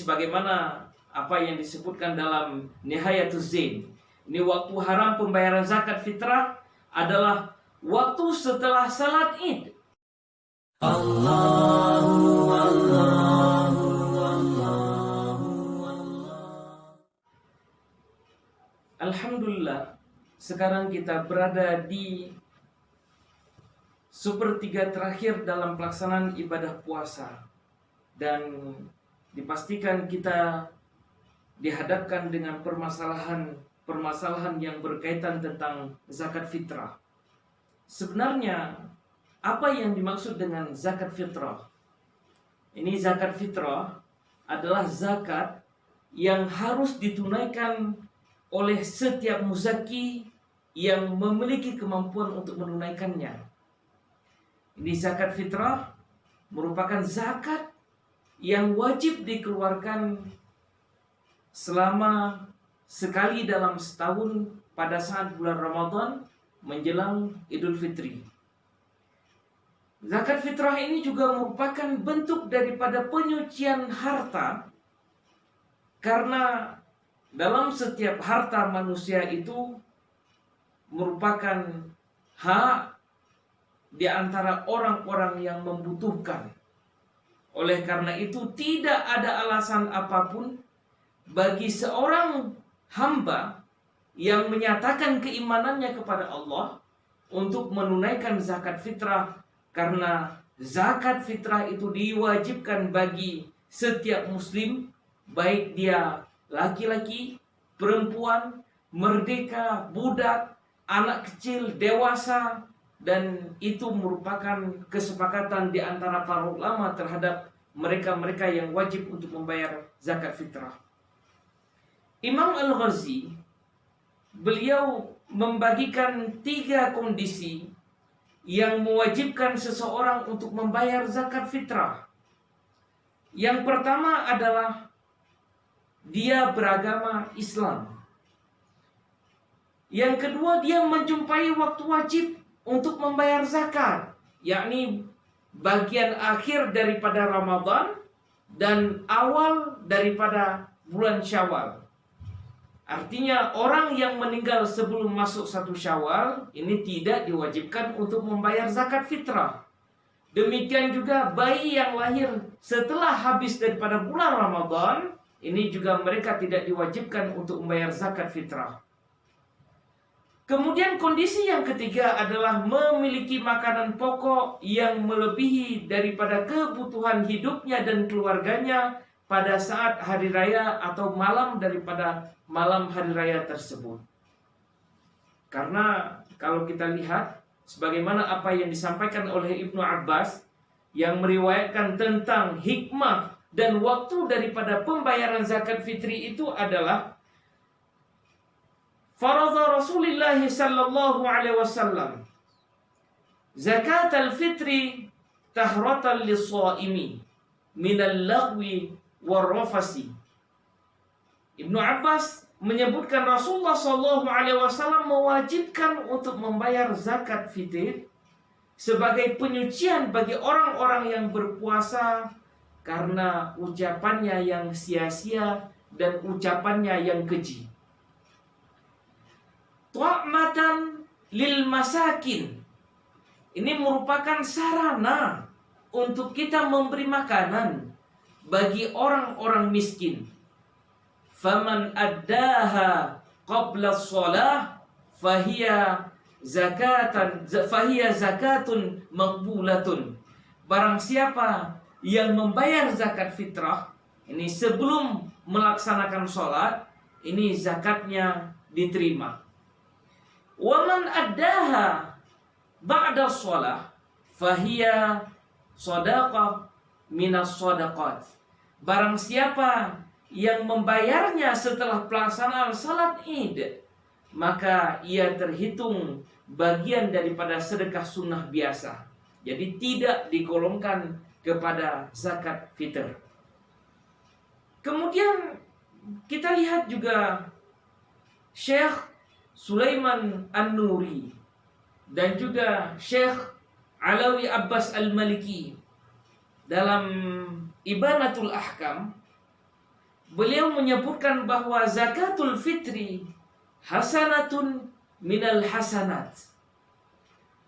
sebagaimana apa yang disebutkan dalam Nihayatuz Zain. Ini waktu haram pembayaran zakat fitrah adalah waktu setelah salat Id. Allahu Allahu Allahu Allah. Alhamdulillah, sekarang kita berada di sepertiga terakhir dalam pelaksanaan ibadah puasa, dan dipastikan kita dihadapkan dengan permasalahan yang berkaitan tentang zakat fitrah. Sebenarnya apa yang dimaksud dengan zakat fitrah? Ini zakat fitrah adalah zakat yang harus ditunaikan oleh setiap muzaki yang memiliki kemampuan untuk menunaikannya. Ini zakat fitrah merupakan zakat yang wajib dikeluarkan selama sekali dalam setahun pada saat bulan Ramadan menjelang Idul Fitri. Zakat fitrah ini juga merupakan bentuk daripada penyucian harta, karena dalam setiap harta manusia itu merupakan hak di antara orang-orang yang membutuhkan. Oleh karena itu tidak ada alasan apapun bagi seorang hamba yang menyatakan keimanannya kepada Allah untuk menunaikan zakat fitrah, karena zakat fitrah itu diwajibkan bagi setiap muslim, baik dia laki-laki, perempuan, merdeka, budak, anak kecil, dewasa, dan itu merupakan kesepakatan di antara para ulama terhadap mereka-mereka yang wajib untuk membayar zakat fitrah. Imam Al-Ghazi, beliau membagikan 3 kondisi yang mewajibkan seseorang untuk membayar zakat fitrah. Yang pertama adalah dia beragama Islam. Yang kedua, dia menjumpai waktu wajib untuk membayar zakat, yakni bagian akhir daripada Ramadan dan awal daripada bulan Syawal. Artinya orang yang meninggal sebelum masuk 1 Syawal ini tidak diwajibkan untuk membayar zakat fitrah. Demikian juga bayi yang lahir setelah habis daripada bulan Ramadan, ini juga mereka tidak diwajibkan untuk membayar zakat fitrah. Kemudian kondisi yang ketiga adalah memiliki makanan pokok yang melebihi daripada kebutuhan hidupnya dan keluarganya pada saat hari raya atau malam daripada malam hari raya tersebut. Karena kalau kita lihat sebagaimana apa yang disampaikan oleh Ibnu Abbas yang meriwayatkan tentang hikmah dan waktu daripada pembayaran zakat fitri itu adalah faradha Rasulullah sallallahu alaihi wasallam zakat al-fitri tahratan lis-shaimi minal lagwi war-rafasi. Ibnu Abbas menyebutkan Rasulullah sallallahu alaihi wasallam mewajibkan untuk membayar zakat fitr sebagai penyucian bagi orang-orang yang berpuasa karena ucapannya yang sia-sia dan ucapannya yang keji. Tu'matan lil masakin. Ini merupakan sarana untuk kita memberi makanan bagi orang-orang miskin. Faman addaha qabla shalah fahiya zakatun maqbulatun. Barang siapa yang membayar zakat fitrah ini sebelum melaksanakan sholat, ini zakatnya diterima. Waman addaha ba'da shalah fahiya shadaqah minas shadaqat. Barang siapa yang membayarnya setelah pelaksanaan salat Id, maka ia terhitung bagian daripada sedekah sunnah biasa. Jadi tidak digolongkan kepada zakat fitr. Kemudian kita lihat juga Syekh Sulaiman An-Nuri dan juga Syekh Alawi Abbas Al-Maliki dalam Ibanatul Ahkam beliau menyebutkan bahwa zakatul fitri hasanatun minal hasanat.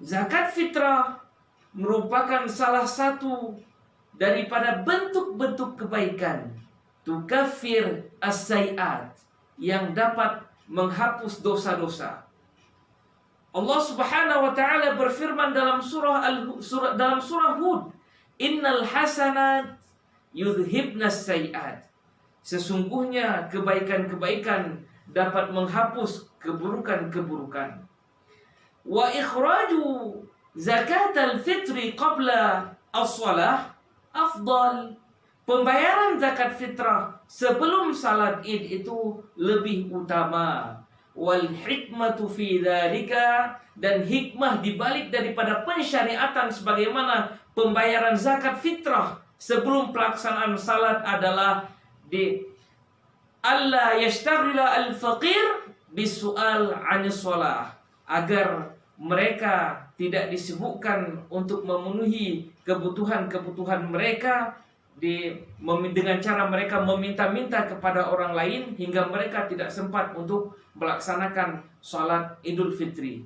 Zakat fitrah merupakan salah satu daripada bentuk-bentuk kebaikan, tukaffir as-sayiat, yang dapat menghapus dosa-dosa. Allah Subhanahu wa taala berfirman dalam surah Hud, "Innal hasanat yudhibnas sayiat." Sesungguhnya kebaikan-kebaikan dapat menghapus keburukan-keburukan. Wa ikhraju zakatal fitri qabla as-shalah afdal. Pembayaran zakat fitrah sebelum salat Id itu lebih utama. Wal hikmatu fi dzalika, dan hikmah dibalik daripada pensyariatan sebagaimana pembayaran zakat fitrah sebelum pelaksanaan salat adalah di alla yashtaghila al-faqir bisu'al 'anis shalah, agar mereka tidak disibukkan untuk memenuhi kebutuhan-kebutuhan mereka dengan cara mereka meminta-minta kepada orang lain hingga mereka tidak sempat untuk melaksanakan sholat Idul Fitri.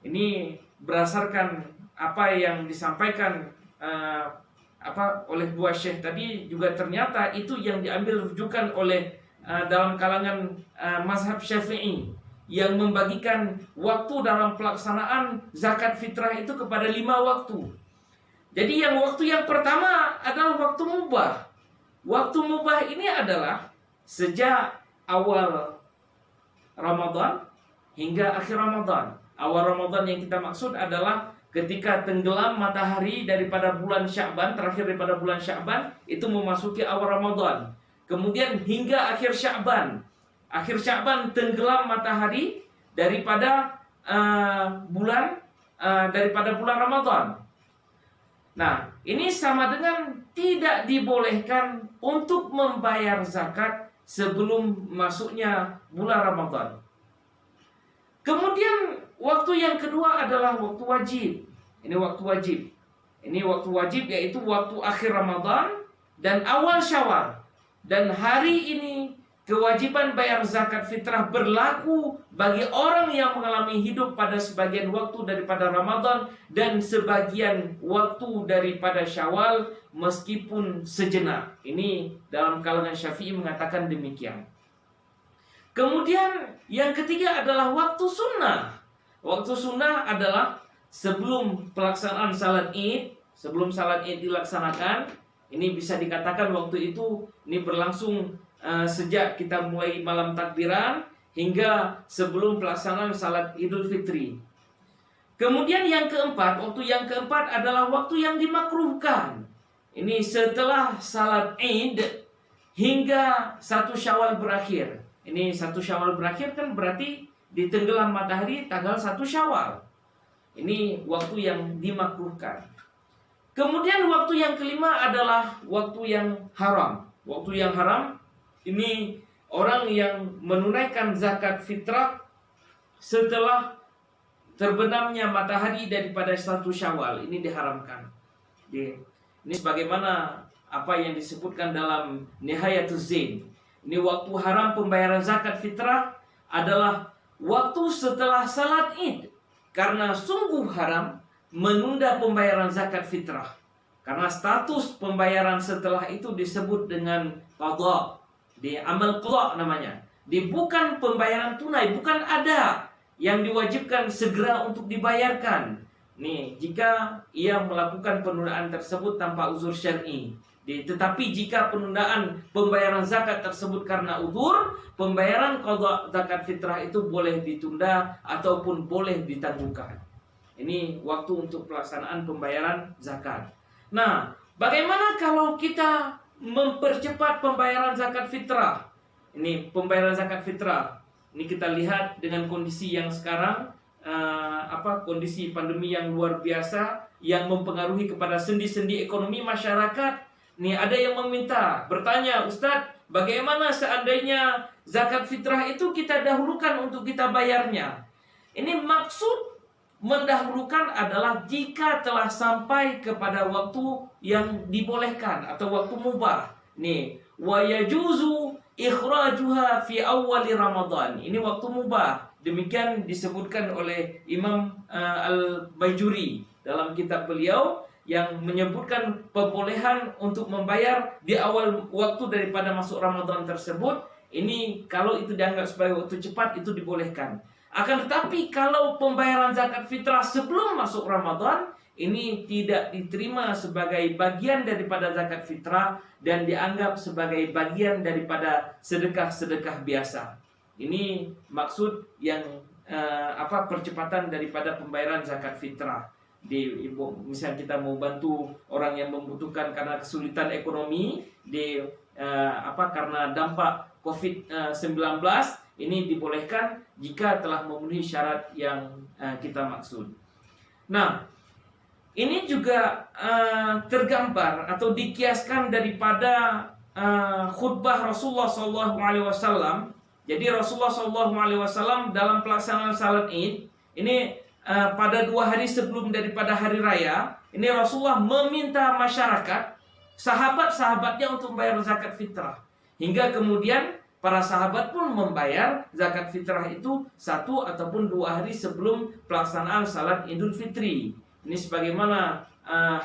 Ini berdasarkan apa yang disampaikan oleh dua syekh tadi, juga ternyata itu yang diambil rujukan oleh dalam kalangan mazhab Syafi'i, yang membagikan waktu dalam pelaksanaan zakat fitrah itu kepada 5 waktu. Jadi waktu yang pertama adalah waktu mubah. Waktu mubah ini adalah sejak awal Ramadan hingga akhir Ramadan. Awal Ramadan yang kita maksud adalah ketika tenggelam matahari daripada bulan Sya'ban, terakhir daripada bulan Sya'ban, itu memasuki awal Ramadan. Kemudian hingga akhir Sya'ban. Akhir Sya'ban tenggelam matahari daripada bulan Ramadan. Nah, ini sama dengan tidak dibolehkan untuk membayar zakat sebelum masuknya bulan Ramadan. Kemudian waktu yang kedua adalah waktu wajib. Ini waktu wajib. Ini waktu wajib yaitu waktu akhir Ramadan dan awal Syawal. Dan hari ini kewajiban bayar zakat fitrah berlaku bagi orang yang mengalami hidup pada sebagian waktu daripada Ramadan dan sebagian waktu daripada Syawal meskipun sejenak. Ini dalam kalangan Syafi'i mengatakan demikian. Kemudian yang ketiga adalah waktu sunnah. Waktu sunnah adalah sebelum pelaksanaan salat Id, sebelum salat Id dilaksanakan. Ini bisa dikatakan waktu itu ini berlangsung sejak kita mulai malam takbiran hingga sebelum pelaksanaan salat Idul Fitri. Kemudian yang keempat, waktu yang keempat adalah waktu yang dimakruhkan. Ini setelah salat Id hingga 1 Syawal berakhir. Ini 1 Syawal berakhir kan berarti ditenggelam matahari tanggal 1 Syawal. Ini waktu yang dimakruhkan. Kemudian waktu yang kelima adalah waktu yang haram. Waktu yang haram ini orang yang menunaikan zakat fitrah setelah terbenamnya matahari daripada 1 Syawal. Ini diharamkan. Ini sebagaimana apa yang disebutkan dalam Nihayatuz Zain. Ini waktu haram pembayaran zakat fitrah adalah waktu setelah salat Id. Karena sungguh haram menunda pembayaran zakat fitrah. Karena status pembayaran setelah itu disebut dengan qadha. Di amal qadha namanya. Bukan pembayaran tunai, bukan ada yang diwajibkan segera untuk dibayarkan. Nih, jika ia melakukan penundaan tersebut tanpa uzur syar'i. Tetapi jika penundaan pembayaran zakat tersebut karena uzur, pembayaran qadha zakat fitrah itu boleh ditunda ataupun boleh ditangguhkan. Ini waktu untuk pelaksanaan pembayaran zakat. Nah, bagaimana kalau kita mempercepat pembayaran zakat fitrah? Ini pembayaran zakat fitrah. Ini kita lihat dengan kondisi yang sekarang, kondisi pandemi yang luar biasa yang mempengaruhi kepada sendi-sendi ekonomi masyarakat. Nih, ada yang bertanya, Ustadz, bagaimana seandainya zakat fitrah itu kita dahulukan untuk kita bayarnya? Ini maksud mendahulukan adalah jika telah sampai kepada waktu yang dibolehkan atau waktu mubah. Nih, wa yajuzu ikhrajuha fi awwal Ramadan. Ini waktu mubah. Demikian disebutkan oleh Imam Al-Bajuri dalam kitab beliau yang menyebutkan pembolehan untuk membayar di awal waktu daripada masuk Ramadan tersebut. Ini kalau itu dianggap sebagai waktu cepat, itu dibolehkan. Akan tetapi kalau pembayaran zakat fitrah sebelum masuk Ramadan, ini tidak diterima sebagai bagian daripada zakat fitrah dan dianggap sebagai bagian daripada sedekah-sedekah biasa. Ini maksud yang percepatan daripada pembayaran zakat fitrah. Misalnya kita mau bantu orang yang membutuhkan karena kesulitan ekonomi karena dampak COVID-19, ini dibolehkan jika telah memenuhi syarat yang kita maksud. Nah, ini juga tergambar atau dikiaskan daripada khutbah Rasulullah SAW. Jadi Rasulullah SAW dalam pelaksanaan salat Id ini pada 2 hari sebelum daripada hari raya, ini Rasulullah meminta masyarakat, sahabat-sahabatnya untuk membayar zakat fitrah. Hingga kemudian para sahabat pun membayar zakat fitrah itu 1 ataupun 2 hari sebelum pelaksanaan salat Idul Fitri. Ini sebagaimana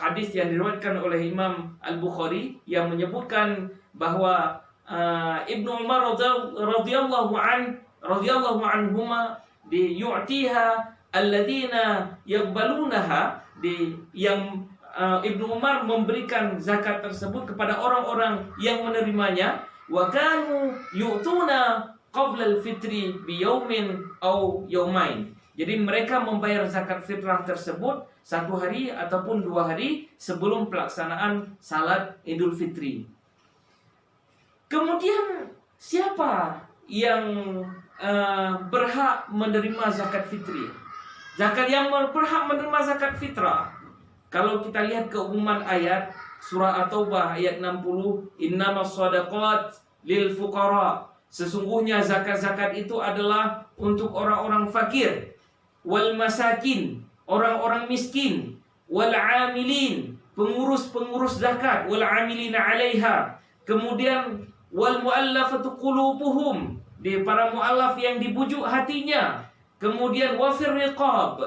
hadis yang diriwayatkan oleh Imam Al-Bukhari yang menyebutkan bahwa Ibnu Umar radhiyallahu anhuma yu'tiha alladziina yaqbalunaha, yang Ibnu Umar memberikan zakat tersebut kepada orang-orang yang menerimanya, wa kanu yu'tuna qabla al-fitri bi yaumin aw yaumain. Jadi mereka membayar zakat fitrah tersebut 1 hari ataupun 2 hari sebelum pelaksanaan salat Idul Fitri. Kemudian siapa yang berhak menerima zakat fitri? Zakat yang berhak menerima zakat fitrah, kalau kita lihat keumuman ayat surah At-Taubah ayat 60, innamas shadaqat lil fuqara, sesungguhnya zakat-zakat itu adalah untuk orang-orang fakir, wal masakin, orang-orang miskin, wal amilin, pengurus-pengurus zakat, wal amilina 'alaiha, kemudian wal mu'allafatu qulubuhum, di para mu'allaf yang dibujuk hatinya, kemudian wafir riqab,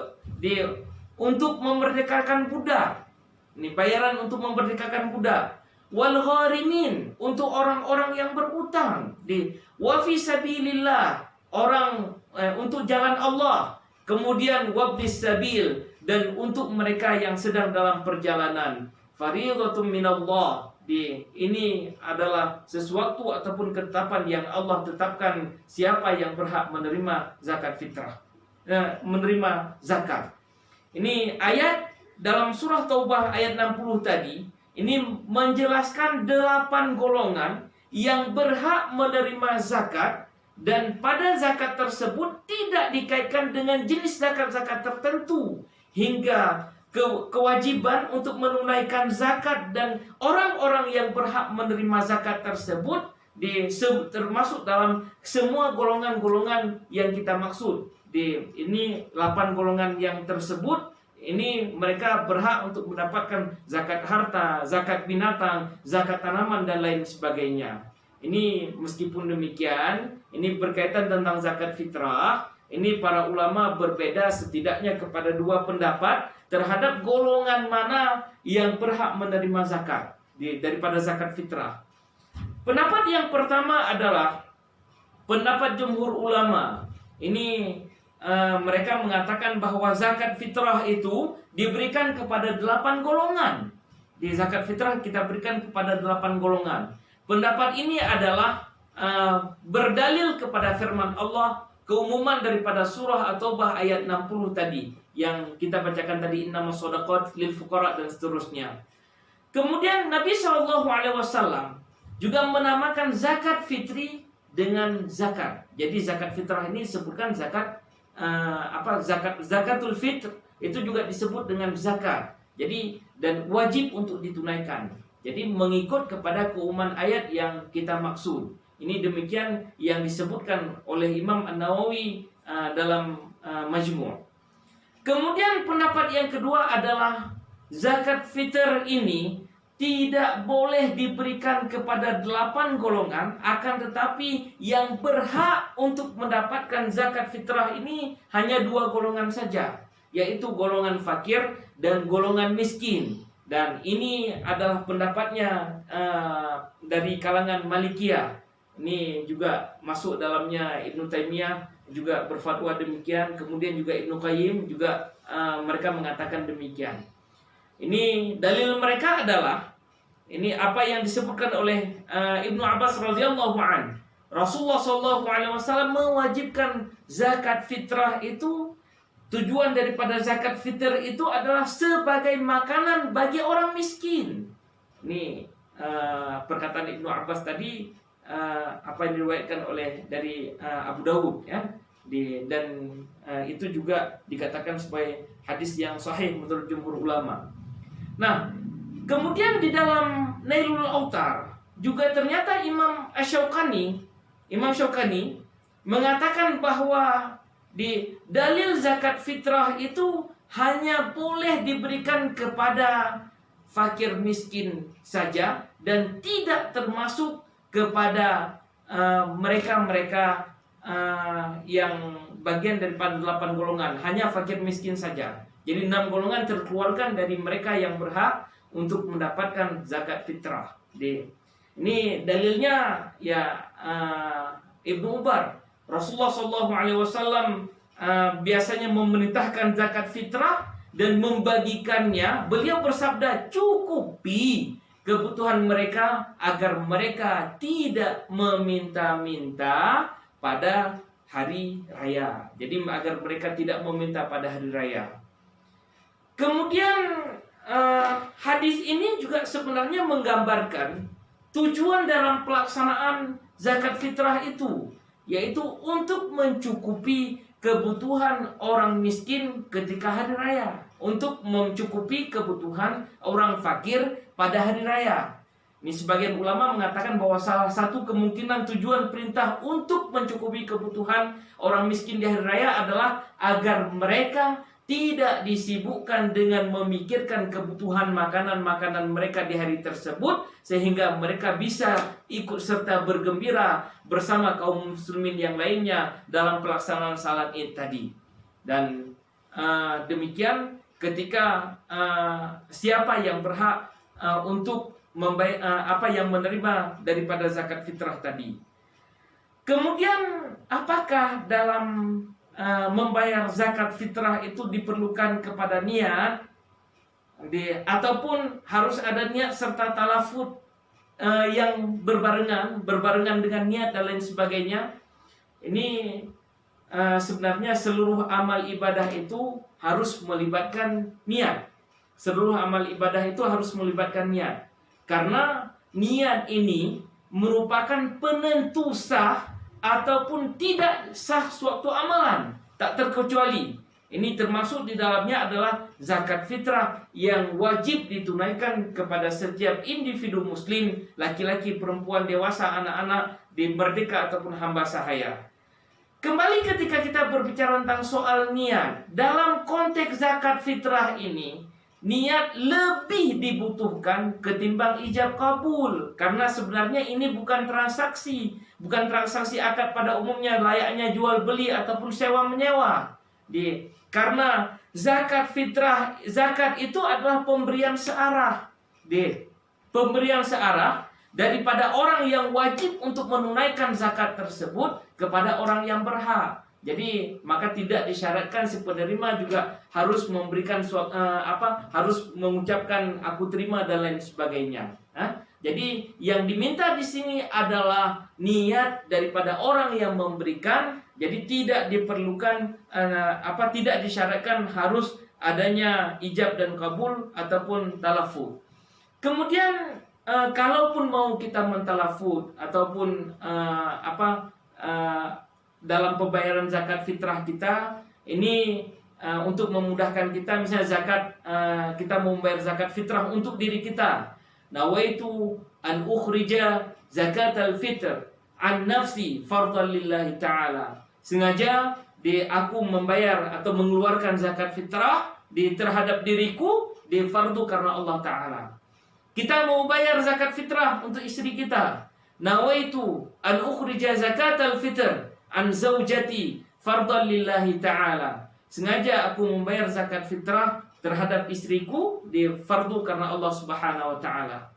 untuk memerdekakan budak. Ini bayaran untuk memerdekakan budak. Wal gharimin, untuk orang-orang yang berutang. Wa fi sabilillah, orang untuk jalan Allah. Kemudian wabnis sabil, dan untuk mereka yang sedang dalam perjalanan. Fariidhatun minallah, ini adalah sesuatu ataupun ketetapan yang Allah tetapkan siapa yang berhak menerima zakat fitrah, menerima zakat. Ini ayat dalam surah Taubah ayat 60 tadi, ini menjelaskan 8 golongan yang berhak menerima zakat, dan pada zakat tersebut tidak dikaitkan dengan jenis zakat-zakat tertentu hingga kewajiban untuk menunaikan zakat, dan orang-orang yang berhak menerima zakat tersebut termasuk dalam semua golongan-golongan yang kita maksud. Ini 8 golongan yang tersebut, ini mereka berhak untuk mendapatkan zakat harta, zakat binatang, zakat tanaman, dan lain sebagainya. Ini meskipun demikian, ini berkaitan tentang zakat fitrah. Ini para ulama berbeda setidaknya kepada 2 pendapat terhadap golongan mana yang berhak menerima zakat daripada zakat fitrah. Pendapat yang pertama adalah pendapat jumhur ulama. Ini mereka mengatakan bahwa zakat fitrah itu diberikan kepada 8 golongan. Di zakat fitrah kita berikan kepada 8 golongan. Pendapat ini adalah berdalil kepada firman Allah, keumuman daripada surah At-Taubah ayat 60 tadi yang kita bacakan tadi, innamas shadaqat lil fuqara, dan seterusnya. Kemudian Nabi SAW juga menamakan zakat fitri dengan zakat. Jadi zakat fitrah ini disebutkan zakat zakatul fitr, itu juga disebut dengan zakat. Jadi dan wajib untuk ditunaikan. Jadi mengikut kepada keumuman ayat yang kita maksud. Ini demikian yang disebutkan oleh Imam An-Nawawi dalam Majmu'. Kemudian pendapat yang kedua adalah zakat fitr ini tidak boleh diberikan kepada 8 golongan, akan tetapi yang berhak untuk mendapatkan zakat fitrah ini hanya 2 golongan saja, yaitu golongan fakir dan golongan miskin. Dan ini adalah pendapatnya dari kalangan Malikiyah. Ini juga masuk dalamnya Ibnu Taimiyah juga berfatwa demikian. Kemudian juga Ibnu Qayyim juga mereka mengatakan demikian. Ini dalil mereka adalah ini apa yang disebutkan oleh Ibnu Abbas radhiyallahu an. Rasulullah sallallahu alaihi wasallam mewajibkan zakat fitrah itu, tujuan daripada zakat fitr itu adalah sebagai makanan bagi orang miskin. Ini perkataan Ibnu Abbas tadi, apa yang diriwayatkan oleh dari Abu Dawud ya. Dan itu juga dikatakan sebagai hadis yang sahih menurut jumhur ulama. Nah, kemudian di dalam Nailul Autar juga ternyata Imam Syaukani mengatakan bahwa di dalil zakat fitrah itu hanya boleh diberikan kepada fakir miskin saja dan tidak termasuk kepada mereka-mereka yang bagian daripada 8 golongan, hanya fakir miskin saja. Jadi 6 golongan terkeluarkan dari mereka yang berhak untuk mendapatkan zakat fitrah. Ini dalilnya ya Ibnu Umar. Rasulullah SAW biasanya memerintahkan zakat fitrah dan membagikannya. Beliau bersabda, cukupi kebutuhan mereka agar mereka tidak meminta-minta pada hari raya. Jadi agar mereka tidak meminta pada hari raya. Kemudian hadis ini juga sebenarnya menggambarkan tujuan dalam pelaksanaan zakat fitrah itu, yaitu untuk mencukupi kebutuhan orang miskin ketika hari raya, untuk mencukupi kebutuhan orang fakir pada hari raya. Ini sebagian ulama mengatakan bahwa salah satu kemungkinan tujuan perintah untuk mencukupi kebutuhan orang miskin di hari raya adalah agar mereka tidak disibukkan dengan memikirkan kebutuhan makanan-makanan mereka di hari tersebut, sehingga mereka bisa ikut serta bergembira bersama kaum muslimin yang lainnya dalam pelaksanaan salat Id tadi. Dan demikian ketika siapa yang berhak untuk membayar yang menerima daripada zakat fitrah tadi. Kemudian apakah dalam membayar zakat fitrah itu diperlukan kepada niat ataupun harus ada niat serta talafut yang berbarengan dengan niat dan lain sebagainya? Ini sebenarnya seluruh amal ibadah itu harus melibatkan niat. Seluruh amal ibadah itu harus melibatkan niat. Karena niat ini merupakan penentu sah ataupun tidak sah suatu amalan, tak terkecuali. Ini termasuk di dalamnya adalah zakat fitrah yang wajib ditunaikan kepada setiap individu muslim, laki-laki, perempuan, dewasa, anak-anak, di merdeka ataupun hamba sahaya. Kembali ketika kita berbicara tentang soal niat, dalam konteks zakat fitrah ini, niat lebih dibutuhkan ketimbang ijab kabul. Karena sebenarnya ini bukan transaksi akad pada umumnya layaknya jual beli ataupun sewa menyewa. Karena zakat fitrah, zakat itu adalah pemberian searah. Pemberian searah daripada orang yang wajib untuk menunaikan zakat tersebut kepada orang yang berhak. Jadi maka tidak disyaratkan si penerima juga harus memberikan harus mengucapkan aku terima dan lain sebagainya. Jadi yang diminta di sini adalah niat daripada orang yang memberikan. Jadi tidak diperlukan tidak disyaratkan harus adanya ijab dan kabul ataupun talafut. Kemudian kalaupun mau kita mentalafut ataupun dalam pembayaran zakat fitrah kita ini untuk memudahkan kita, misalnya zakat kita mau membayar zakat fitrah untuk diri kita. Nawaitu an ukhrija zakat al-fitr an nafsi fardhan lillahi ta'ala. Sengaja aku membayar atau mengeluarkan zakat fitrah terhadap diriku fardu karena Allah Ta'ala. Kita mau bayar zakat fitrah untuk istri kita. Nawaitu an ukhrija zakatal fitr an zaujati fardhan lillahi ta'ala. Sengaja aku membayar zakat fitrah terhadap istriku di fardu karena Allah Subhanahu wa taala.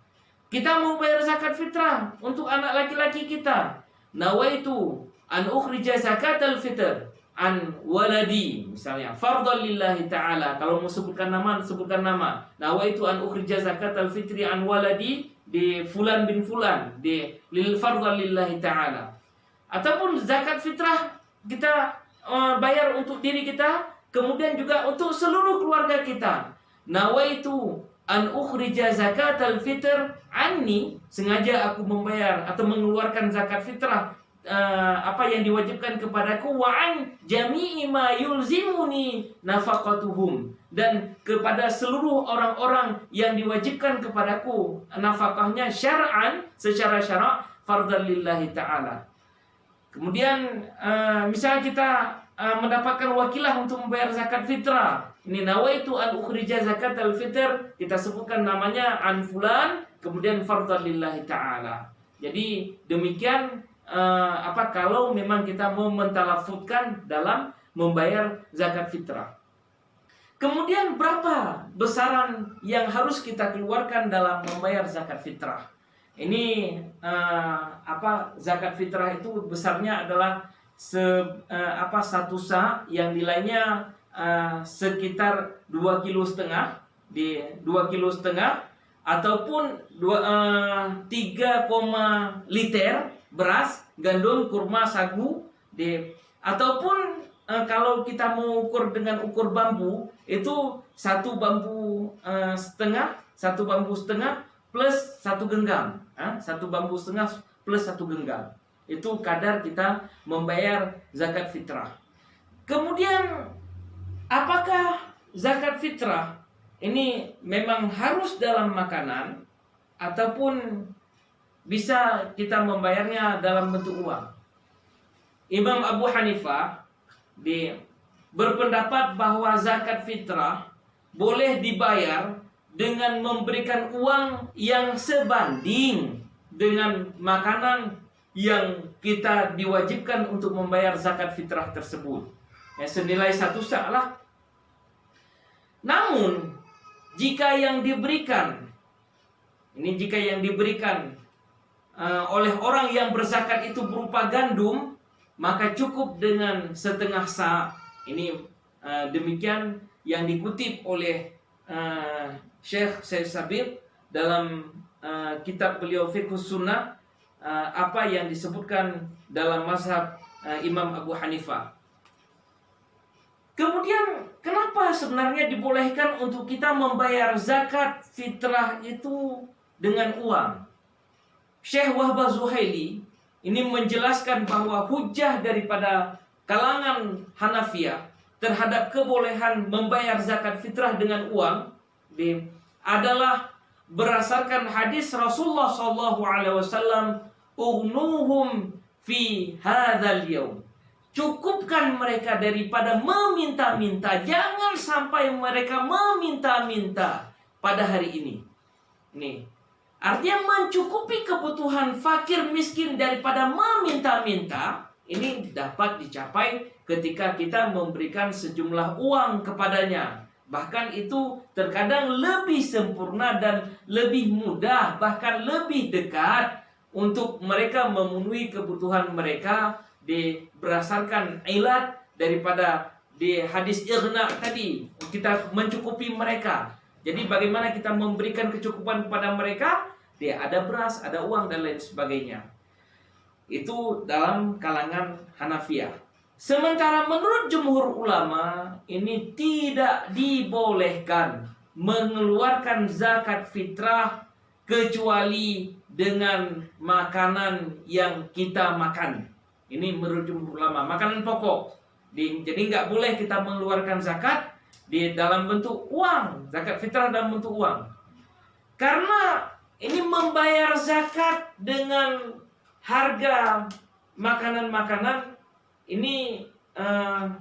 Kita mau bayar zakat fitrah untuk anak laki-laki kita. Nawaitu an ukhrija zakatal fitr an waladi, misalnya fardhan lillahi ta'ala. Kalau mau sebutkan nama, sebutkan nama. Nawaitu an ukhrija zakatal fitri an waladi di fulan bin fulan, di lil fardhan lillahi ta'ala. Ataupun zakat fitrah kita bayar untuk diri kita, kemudian juga untuk seluruh keluarga kita. Nawaitu an ukhrija zakatal fitr anni, sengaja aku membayar atau mengeluarkan zakat fitrah apa yang diwajibkan kepadaku, wa an jami'i ma yulzimuni nafaqatuhum, dan kepada seluruh orang-orang yang diwajibkan kepadaku nafkahnya syar'an, secara syarak, fardhan lillahi ta'ala. Kemudian misalnya kita mendapatkan wakilah untuk membayar zakat fitrah, ini nawaitu an ukhrija zakatal fitr, kita sebutkan namanya an fulan, kemudian fardhan lillahi ta'ala. Jadi demikian kalau memang kita mau mentalafutkan dalam membayar zakat fitrah. Kemudian berapa besaran yang harus kita keluarkan dalam membayar zakat fitrah? Ini zakat fitrah itu besarnya adalah satu sa yang nilainya sekitar 2,5 kilo, di 2,5 kilo ataupun 3, liter beras, gandum, kurma, sagu, ataupun kalau kita mau ukur dengan ukur bambu, itu satu bambu setengah plus satu genggam, satu bambu setengah plus satu genggam. Itu kadar kita membayar zakat fitrah. Kemudian apakah zakat fitrah ini memang harus dalam makanan ataupun bisa kita membayarnya dalam bentuk uang? Imam Abu Hanifah berpendapat bahwa zakat fitrah boleh dibayar dengan memberikan uang yang sebanding dengan makanan yang kita diwajibkan untuk membayar zakat fitrah tersebut. Senilai 1 sa' lah. Namun jika yang diberikan oleh orang yang berzakat itu berupa gandum, maka cukup dengan setengah sa'. Ini demikian yang dikutip oleh Syekh Said Sabiq dalam kitab beliau Fiqhus Sunnah, apa yang disebutkan dalam mazhab Imam Abu Hanifah. Kemudian kenapa sebenarnya dibolehkan untuk kita membayar zakat fitrah itu dengan uang? Syekh Wahbah Zuhaili ini menjelaskan bahwa hujjah daripada kalangan Hanafiyah terhadap kebolehan membayar zakat fitrah dengan uang adalah berdasarkan hadis Rasulullah SAW, "Ughnuhum fi hadzal yaum." Cukupkan mereka daripada meminta-minta. Jangan sampai mereka meminta-minta pada hari ini. Artinya mencukupi kebutuhan fakir miskin daripada meminta-minta. Ini dapat dicapai ketika kita memberikan sejumlah uang kepadanya. Bahkan itu terkadang lebih sempurna dan lebih mudah, bahkan lebih dekat untuk mereka memenuhi kebutuhan mereka berdasarkan ilat daripada di hadis ighna tadi. Kita mencukupi mereka. Jadi bagaimana kita memberikan kecukupan kepada mereka? Ada beras, ada uang, dan lain sebagainya. Itu dalam kalangan Hanafiyah. Sementara menurut jumhur ulama, ini tidak dibolehkan mengeluarkan zakat fitrah kecuali dengan makanan yang kita makan. Ini menurut jumhur ulama, makanan pokok. Jadi nggak boleh kita mengeluarkan zakat di dalam bentuk uang, zakat fitrah dalam bentuk uang. Karena ini membayar zakat dengan harga makanan-makanan ini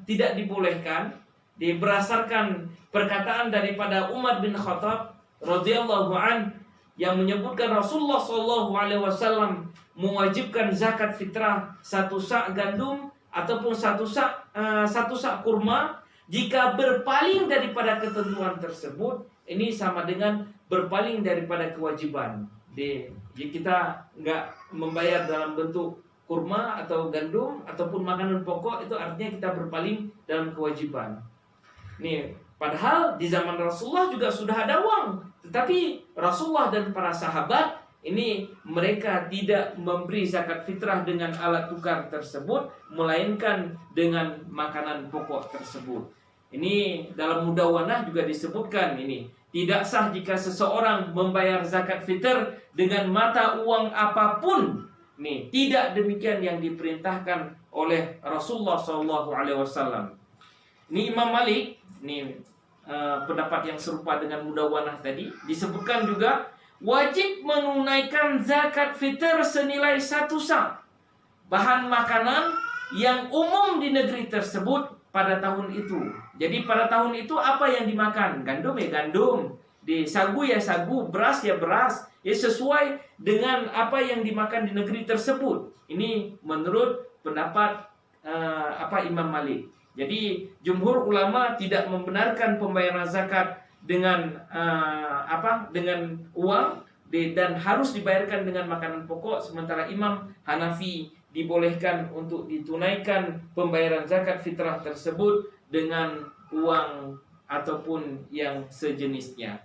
tidak dibolehkan. Berdasarkan perkataan daripada Umar bin Khattab radhiyallahu an, yang menyebutkan Rasulullah SAW mewajibkan zakat fitrah 1 sak gandum ataupun 1 sak kurma. Jika berpaling daripada ketentuan tersebut, ini sama dengan berpaling daripada kewajiban. Jadi kita nggak membayar dalam bentuk kurma atau gandum ataupun makanan pokok, itu artinya kita berpaling dalam kewajiban. Nih, padahal di zaman Rasulullah juga sudah ada uang, tetapi Rasulullah dan para sahabat ini mereka tidak memberi zakat fitrah dengan alat tukar tersebut, melainkan dengan makanan pokok tersebut. Ini dalam Mudawwanah juga disebutkan ini, tidak sah jika seseorang membayar zakat fitr dengan mata uang apapun. Nih, tidak demikian yang diperintahkan oleh Rasulullah SAW. Ini Imam Malik, nih pendapat yang serupa dengan Mudawwanah tadi, disebutkan juga wajib menunaikan zakat fitr senilai 1 sak bahan makanan yang umum di negeri tersebut pada tahun itu. Jadi pada tahun itu apa yang dimakan? Gandum ya gandum, di sagu ya sagu, beras ya beras, ya sesuai dengan apa yang dimakan di negeri tersebut. Ini menurut pendapat Imam Malik. Jadi jumhur ulama tidak membenarkan pembayaran zakat dengan dengan uang dan harus dibayarkan dengan makanan pokok, sementara Imam Hanafi dibolehkan untuk ditunaikan pembayaran zakat fitrah tersebut dengan uang ataupun yang sejenisnya.